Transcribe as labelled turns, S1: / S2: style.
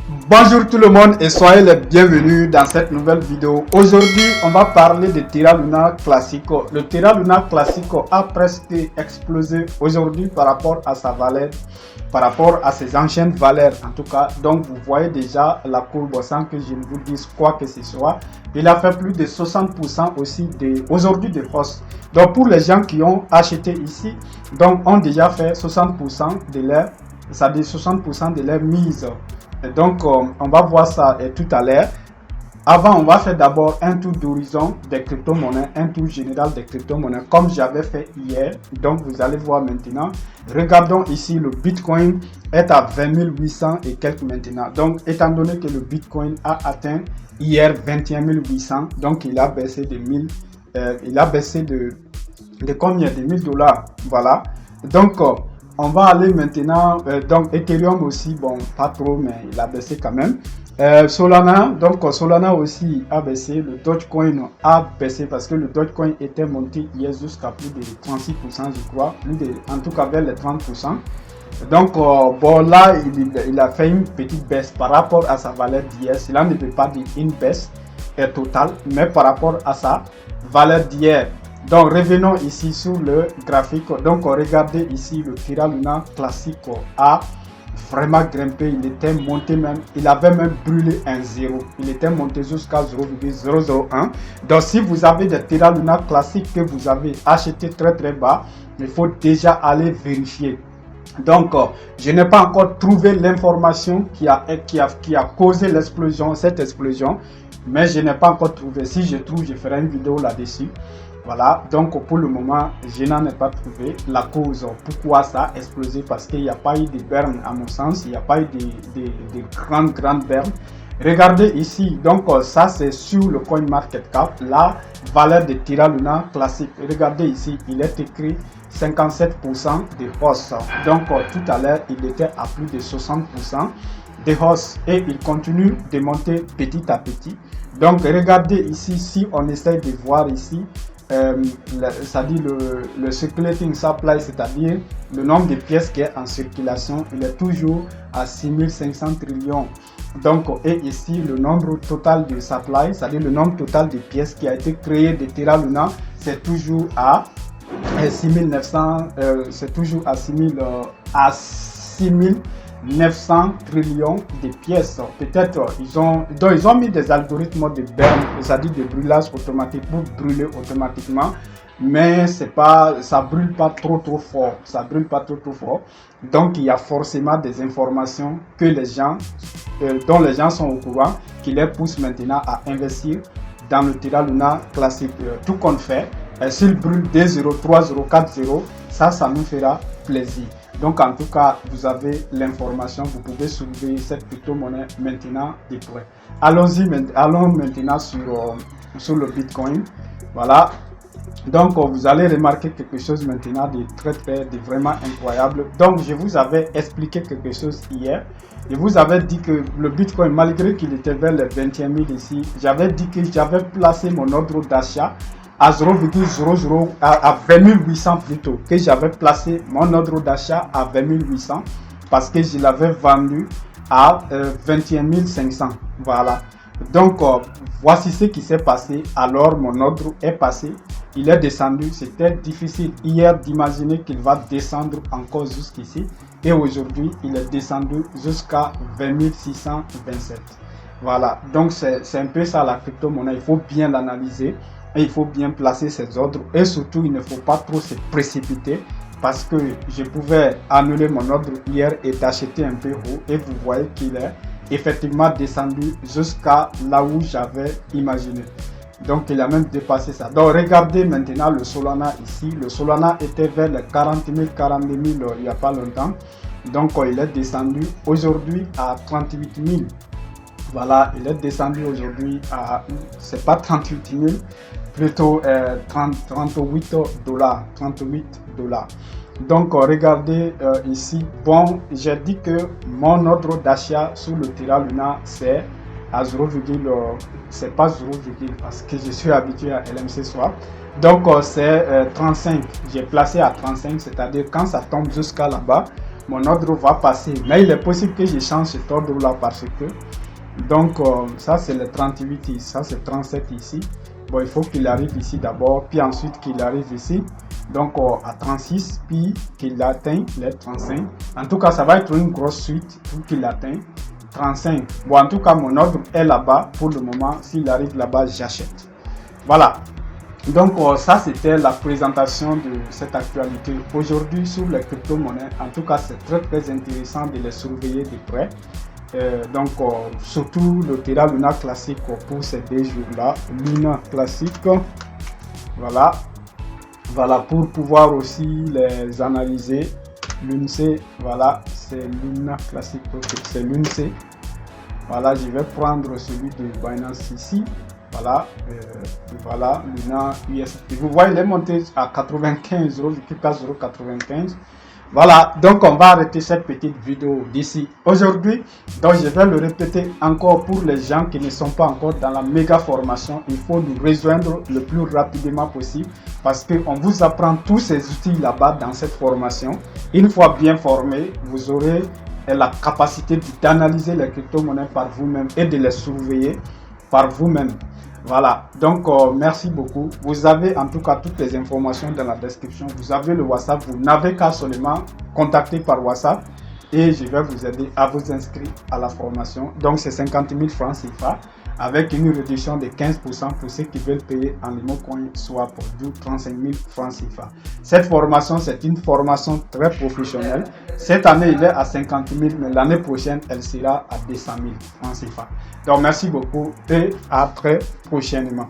S1: Bonjour tout le monde et soyez les bienvenus dans cette nouvelle vidéo. Aujourd'hui, on va parler de Terra Luna Classico. Le Terra Luna Classico a presque explosé aujourd'hui par rapport à sa valeur, par rapport à ses anciennes valeurs en tout cas. Donc vous voyez déjà la courbe sans que je ne vous dise quoi que ce soit. Il a fait plus de 60% aussi aujourd'hui de hausse. Donc pour les gens qui ont acheté ici, donc ont déjà fait 60% de leur, c'est-à-dire 60% de leur mise. Donc, on va voir ça tout à l'heure. Avant, on va faire d'abord un tour d'horizon des crypto-monnaies, un tour général des crypto-monnaies, comme j'avais fait hier. Donc, vous allez voir maintenant. Regardons ici, le Bitcoin est à 20 800 et quelques maintenant. Donc, étant donné que le Bitcoin a atteint hier 21 800, donc il a baissé de 1000, il a baissé de combien? De 1000 dollars. Voilà. Donc, on va aller maintenant, donc Ethereum aussi, bon, pas trop, mais il a baissé quand même. Solana, donc Solana aussi a baissé, le Dogecoin a baissé parce que le Dogecoin était monté hier jusqu'à plus de 36%, je crois, en tout cas vers les 30%. Donc, bon, là, il a fait une petite baisse par rapport à sa valeur d'hier. Cela ne veut pas dire une baisse totale, mais par rapport à sa valeur d'hier. Donc revenons ici sur le graphique. Donc regardez ici le Terra Luna Classico a vraiment grimpé, il était monté même, il avait même brûlé un 0, il était monté jusqu'à 0,001. Donc si vous avez des Terra Luna classiques que vous avez acheté très bas, il faut déjà aller vérifier. Donc, je n'ai pas encore trouvé l'information qui a causé l'explosion, cette explosion, mais je n'ai pas encore trouvé. Si je trouve, je ferai une vidéo là-dessus. Voilà, donc pour le moment, je n'en ai pas trouvé la cause. Pourquoi ça a explosé? Parce qu'il n'y a pas eu de burn à mon sens, il n'y a pas eu de grandes burn. Regardez ici, donc ça c'est sur le CoinMarketCap, la valeur de Terra Luna classique. Regardez ici, il est écrit 57% de hausse. Donc tout à l'heure, il était à plus de 60% de hausse et il continue de monter petit à petit. Donc regardez ici, si on essaye de voir ici, c'est-à-dire le circulating supply, c'est-à-dire le nombre de pièces qui est en circulation, il est toujours à 6500 trillions. Donc, et ici, le nombre total de supply, c'est-à-dire le nombre total de pièces qui a été créé de Terra Luna, c'est toujours à 6900, c'est toujours à 6900 trillions de pièces. Peut-être ils ont mis des algorithmes de burn, c'est-à-dire de brûlage automatique pour brûler automatiquement, mais ça brûle pas trop fort, ça brûle pas trop fort. Donc il y a forcément des informations que les gens dont les gens sont au courant, qui les poussent maintenant à investir dans le Terra Luna classique. Tout qu'on fait, s'il brûle 2 0, 3 0, 4 0, ça nous fera plaisir. Donc en tout cas, vous avez l'information, vous pouvez soulever cette crypto-monnaie maintenant de près. Allons maintenant sur le Bitcoin. Voilà. Donc vous allez remarquer quelque chose maintenant de de vraiment incroyable. Donc je vous avais expliqué quelque chose hier. Je vous avais dit que le Bitcoin, malgré qu'il était vers les 21 000 ici, j'avais dit que j'avais placé mon ordre d'achat à 0,00 à 20 800 plutôt, que j'avais placé mon ordre d'achat à 20 800 parce que je l'avais vendu à 21 500. Voilà. Donc voici ce qui s'est passé. Alors mon ordre est passé, il est descendu. C'était difficile hier d'imaginer qu'il va descendre encore jusqu'ici, et aujourd'hui il est descendu jusqu'à 20 627. Voilà, donc c'est un peu ça la crypto-monnaie. Il faut bien l'analyser et il faut bien placer ses ordres, et surtout il ne faut pas trop se précipiter, parce que je pouvais annuler mon ordre hier et d'acheter un peu haut, et vous voyez qu'il est effectivement descendu jusqu'à là où j'avais imaginé. Donc il a même dépassé ça. Donc regardez maintenant le Solana ici. Le Solana était vers les 40 000, 42 000 il n'y a pas longtemps. Donc il est descendu aujourd'hui à 38 000. Voilà, il est descendu aujourd'hui à, c'est pas 38 000, plutôt 38 dollars. 38 dollars. Donc regardez ici, bon, j'ai dit que mon ordre d'achat sur le Terra Luna c'est à 0, c'est pas 0, parce que je suis habitué à LMC Swap. Donc c'est 35, j'ai placé à 35, c'est-à-dire quand ça tombe jusqu'à là-bas, mon ordre va passer. Mais il est possible que je change cet ordre-là parce que, donc, ça c'est le 38 ici, ça c'est 37 ici. Bon, il faut qu'il arrive ici d'abord, puis ensuite qu'il arrive ici. Donc, à 36, puis qu'il atteigne les 35. En tout cas, ça va être une grosse suite pour qu'il atteigne 35. Bon, en tout cas, mon ordre est là-bas. Pour le moment, s'il arrive là-bas, j'achète. Voilà. Donc, ça, c'était la présentation de cette actualité aujourd'hui sur les crypto-monnaies. En tout cas, c'est très intéressant de les surveiller de près. Donc, surtout le Terra Luna classique pour ces 2 jours-là. Luna classique. Voilà. Voilà, pour pouvoir aussi les analyser. L'UNC, voilà, c'est Luna classique. C'est l'UNC. Voilà, je vais prendre celui de Binance ici. Voilà, voilà, Luna USD. Vous voyez, il est monté à 95 euros, 0,95. Voilà, donc on va arrêter cette petite vidéo d'ici aujourd'hui. Donc je vais le répéter encore pour les gens qui ne sont pas encore dans la méga formation. Il faut nous rejoindre le plus rapidement possible parce qu'on vous apprend tous ces outils là-bas dans cette formation. Une fois bien formé, vous aurez la capacité d'analyser les crypto-monnaies par vous-même et de les surveiller par vous-même. Voilà, donc merci beaucoup. Vous avez en tout cas toutes les informations dans la description. Vous avez le WhatsApp, vous n'avez qu'à seulement contacter par WhatsApp et je vais vous aider à vous inscrire à la formation. Donc c'est 50 000 francs CFA avec une réduction de 15% pour ceux qui veulent payer en Limocoin, soit pour 35 000 francs CFA. Cette formation, c'est une formation très professionnelle. Cette année, il est à 50 000, mais l'année prochaine, elle sera à 200 000 francs CFA. Donc merci beaucoup et à très prochainement.